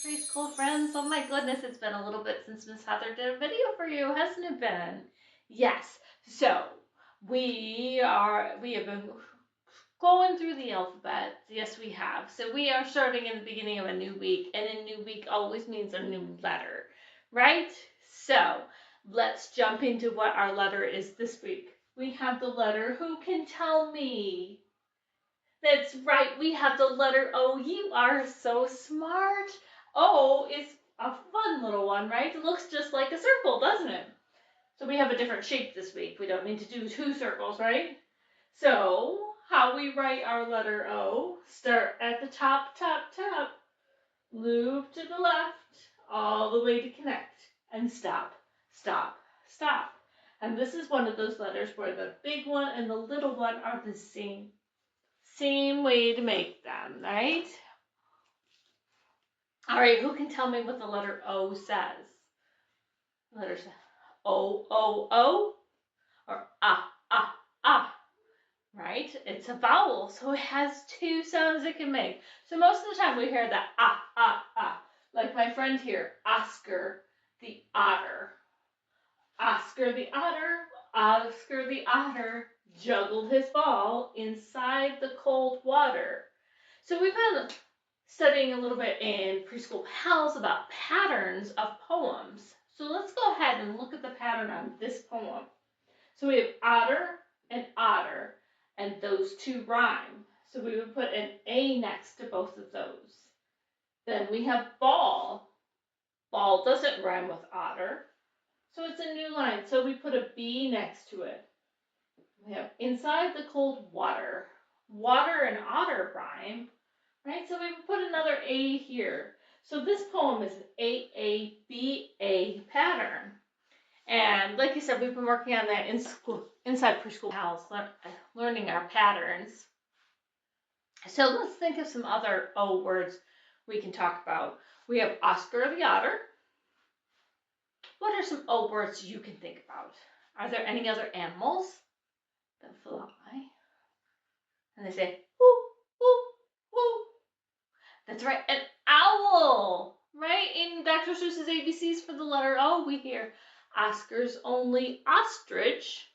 preschool friends. Oh my goodness, it's been a little bit since Miss Heather did a video for you, hasn't it been? Yes. So we have been going through the alphabet. Yes, we have. So we are starting in the beginning of a new week, and a new week always means a new letter, right? So let's jump into what our letter is this week. We have the letter. Who can tell me? That's right, we have the letter O. You are so smart. O is a fun little one, right? It looks just like a circle, doesn't it? So we have a different shape this week. We don't need to do two circles, right? So how we write our letter O, start at the top, loop to the left, all the way to connect, and stop, stop, stop. And this is one of those letters where the big one and the little one are the same way to make them, right? All right, who can tell me what the letter O says? The letter says O, O, O, or ah, right? It's a vowel, so it has two sounds it can make. So most of the time we hear that ah. Like my friend here, Oscar the otter. Oscar the otter juggled his ball inside the cold water. So we've been studying a little bit in Preschool Pals about patterns of poems. So let's go ahead and look at the pattern on this poem. So we have otter, and those two rhyme. So we would put an A next to both of those. Then we have ball. Ball doesn't rhyme with otter. So it's a new line. So we put a B next to it. We have inside the cold water. Water and otter rhyme, right? So we put another A here. So this poem is an AABA pattern. And like you said, we've been working on that in school, inside Preschool Pals, learning our patterns. So let's think of some other O words we can talk about. We have Oscar the otter. What are some O words you can think about? Are there any other animals that fly? And they say, woo, woo, woo. That's right, an owl, right? In Dr. Seuss's ABCs for the letter O, we hear Oscar's only ostrich,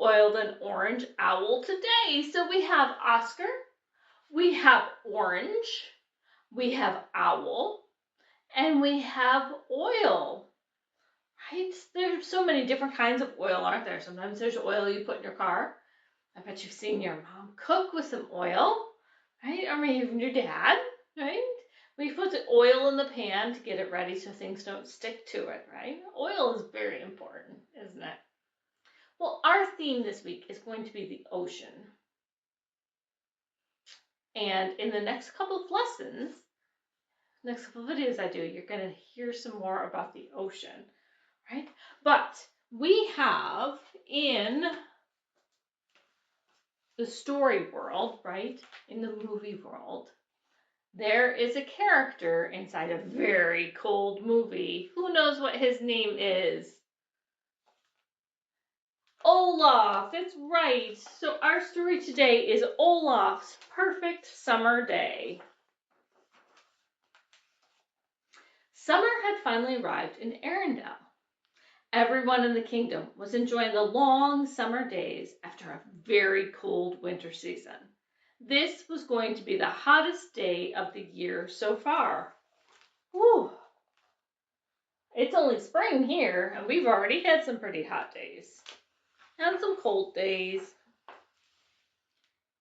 oiled an orange owl today. So we have Oscar, we have orange, we have owl, and we have oil. Right? There's so many different kinds of oil, aren't there? Sometimes there's oil you put in your car. I bet you've seen your mom cook with some oil, right? Or maybe even your dad, right? We put the oil in the pan to get it ready so things don't stick to it, right? Oil is very important, isn't it? Well, our theme this week is going to be the ocean. And in the next couple of lessons, next couple of videos I do, you're going to hear some more about the ocean. Right? But we have in the story world, right? In the movie world, there is a character inside a very cold movie. Who knows what his name is? Olaf. That's right. So our story today is Olaf's Perfect Summer Day. Summer had finally arrived in Arendelle. Everyone in the kingdom was enjoying the long summer days after a very cold winter season. This was going to be the hottest day of the year so far. Whew. It's only spring here, and we've already had some pretty hot days. And some cold days.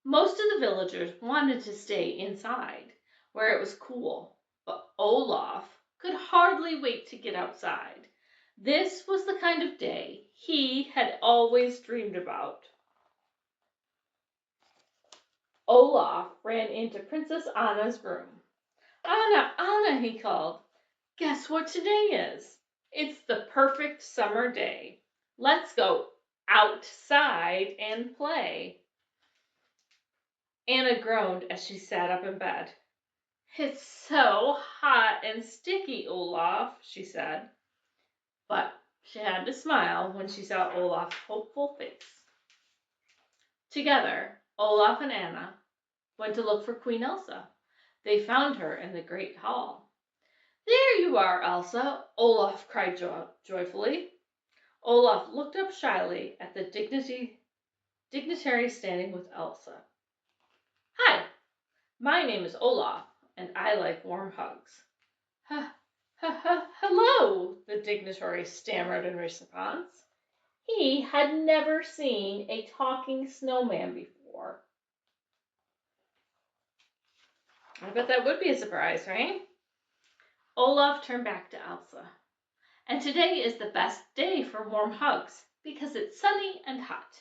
Most of the villagers wanted to stay inside, where it was cool, but Olaf could hardly wait to get outside. This was the kind of day he had always dreamed about. Olaf ran into Princess Anna's room. Anna, he called. Guess what today is? It's the perfect summer day. Let's go outside and play. Anna groaned as she sat up in bed. It's so hot and sticky, Olaf, she said. But she had to smile when she saw Olaf's hopeful face. Together, Olaf and Anna went to look for Queen Elsa. They found her in the great hall. There you are, Elsa, Olaf cried joyfully. Olaf looked up shyly at the dignitary standing with Elsa. Hi, my name is Olaf, and I like warm hugs. Hello, the dignitary stammered in response. He had never seen a talking snowman before. I bet that would be a surprise, right? Olaf turned back to Elsa. And today is the best day for warm hugs because it's sunny and hot.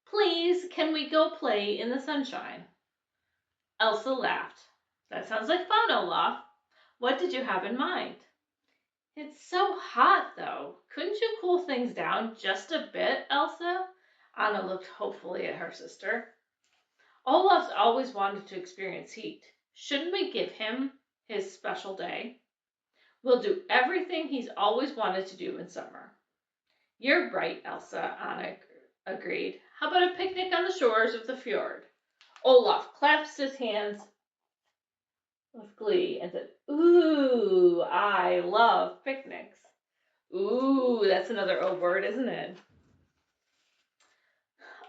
Please, can we go play in the sunshine? Elsa laughed. That sounds like fun, Olaf. What did you have in mind? It's so hot, though. Couldn't you cool things down just a bit, Elsa? Anna looked hopefully at her sister. Olaf's always wanted to experience heat. Shouldn't we give him his special day? We'll do everything he's always wanted to do in summer. You're right, Elsa, Anna agreed. How about a picnic on the shores of the fjord? Olaf claps his hands with glee and said, Ooh, I love picnics. Ooh, that's another O word, isn't it?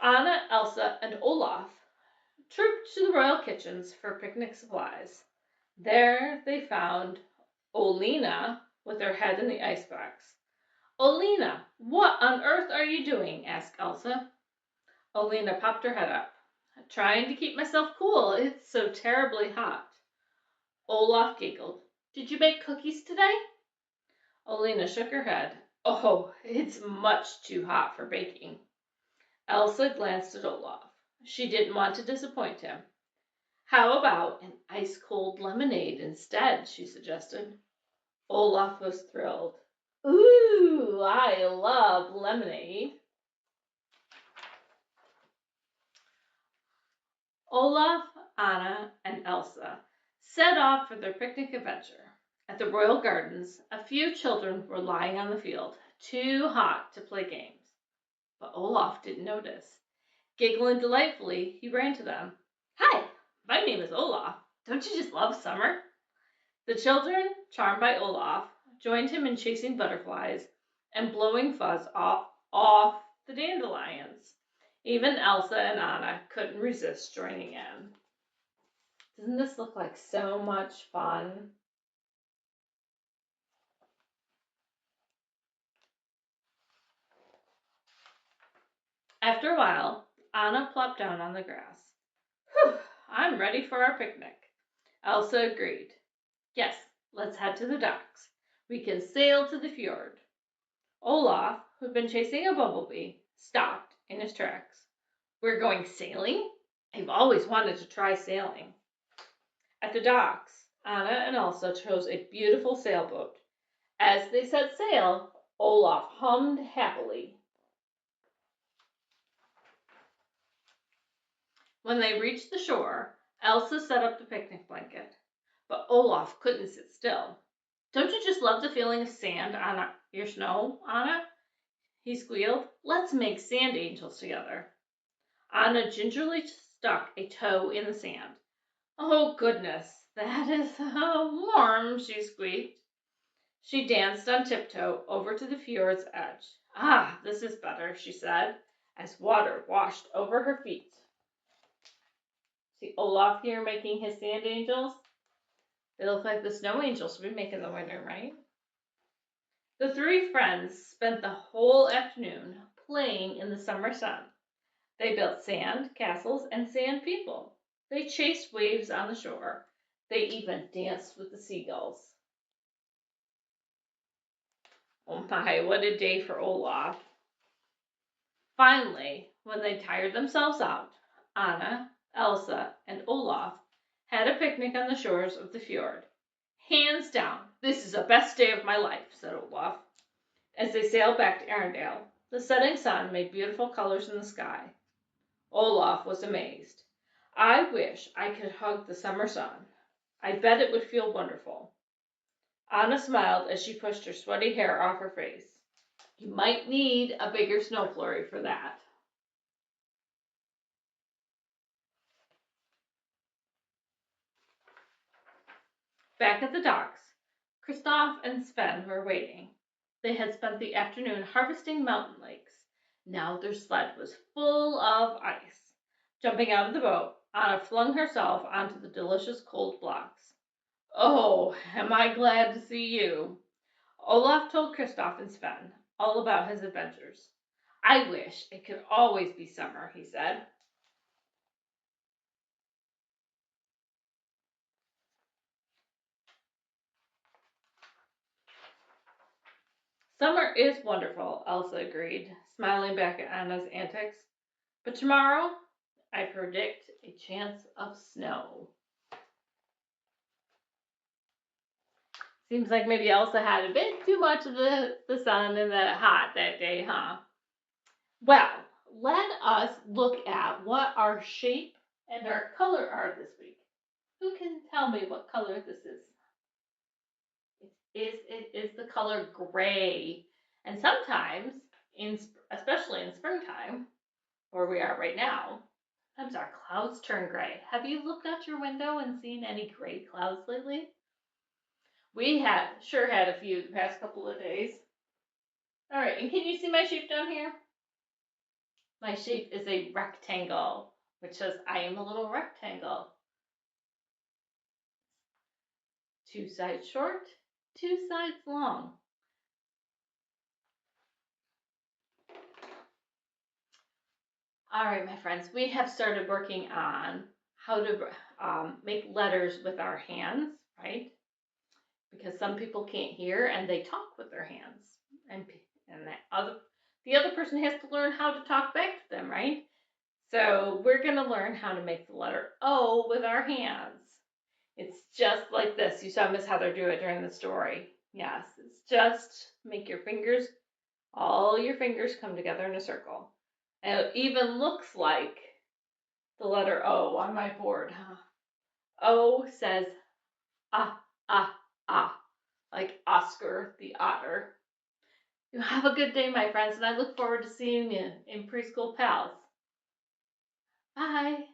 Anna, Elsa, and Olaf trooped to the royal kitchens for picnic supplies. There they found Olina with her head in the icebox. Olina, what on earth are you doing? Asked Elsa. Olina popped her head up. Trying to keep myself cool. It's so terribly hot. Olaf giggled. Did you bake cookies today? Olina shook her head. Oh, it's much too hot for baking. Elsa glanced at Olaf. She didn't want to disappoint him. How about an ice-cold lemonade instead, she suggested. Olaf was thrilled. Ooh, I love lemonade. Olaf, Anna, and Elsa set off for their picnic adventure. At the royal gardens, a few children were lying on the field, too hot to play games. But Olaf didn't notice. Giggling delightfully, he ran to them. Hi, my name is Olaf. Don't you just love summer? The children, charmed by Olaf, joined him in chasing butterflies and blowing fuzz off the dandelions. Even Elsa and Anna couldn't resist joining in. Doesn't this look like so much fun? After a while, Anna plopped down on the grass. Whew, I'm ready for our picnic. Elsa agreed. Yes, let's head to the docks. We can sail to the fjord. Olaf, who'd been chasing a bumblebee, stopped in his tracks. We're going sailing? I've always wanted to try sailing. At the docks, Anna and Elsa chose a beautiful sailboat. As they set sail, Olaf hummed happily. When they reached the shore, Elsa set up the picnic blanket. But Olaf couldn't sit still. Don't you just love the feeling of sand on your snow, Anna? He squealed. Let's make sand angels together. Anna gingerly stuck a toe in the sand. Oh, goodness, that is so warm, she squeaked. She danced on tiptoe over to the fjord's edge. Ah, this is better, she said, as water washed over her feet. See Olaf here making his sand angels? They look like the snow angels we make in the winter, right? The three friends spent the whole afternoon playing in the summer sun. They built sand castles and sand people. They chased waves on the shore. They even danced with the seagulls. Oh my, what a day for Olaf. Finally, when they tired themselves out, Anna, Elsa, and Olaf had a picnic on the shores of the fjord. Hands down, this is the best day of my life, said Olaf. As they sailed back to Arendelle, the setting sun made beautiful colors in the sky. Olaf was amazed. I wish I could hug the summer sun. I bet it would feel wonderful. Anna smiled as she pushed her sweaty hair off her face. You might need a bigger snow flurry for that. Back at the docks, Kristoff and Sven were waiting. They had spent the afternoon harvesting mountain lakes. Now their sled was full of ice. Jumping out of the boat, Anna flung herself onto the delicious cold blocks. "Oh, am I glad to see you." Olaf told Kristoff and Sven all about his adventures. "I wish it could always be summer," he said. "Summer is wonderful," Elsa agreed, smiling back at Anna's antics. "But tomorrow, I predict a chance of snow." Seems like maybe Elsa had a bit too much of the sun and the hot that day, huh? Well, let us look at what our shape and our color are this week. Who can tell me what color this is? It is the color gray. And sometimes, especially in springtime, where we are right now, sometimes our clouds turn gray. Have you looked out your window and seen any gray clouds lately? We have sure had a few the past couple of days. All right, and can you see my shape down here? My shape is a rectangle, which says I am a little rectangle. Two sides short, two sides long. All right, my friends, we have started working on how to make letters with our hands, right? Because some people can't hear and they talk with their hands, and the other person has to learn how to talk back to them, right? So we're going to learn how to make the letter O with our hands. It's just like this. You saw Miss Heather do it during the story. Yes, it's just make your fingers, all your fingers come together in a circle. And it even looks like the letter O on my board, huh? O says ah, ah, ah, like Oscar the Otter. You have a good day, my friends, and I look forward to seeing you in Preschool Pals. Bye.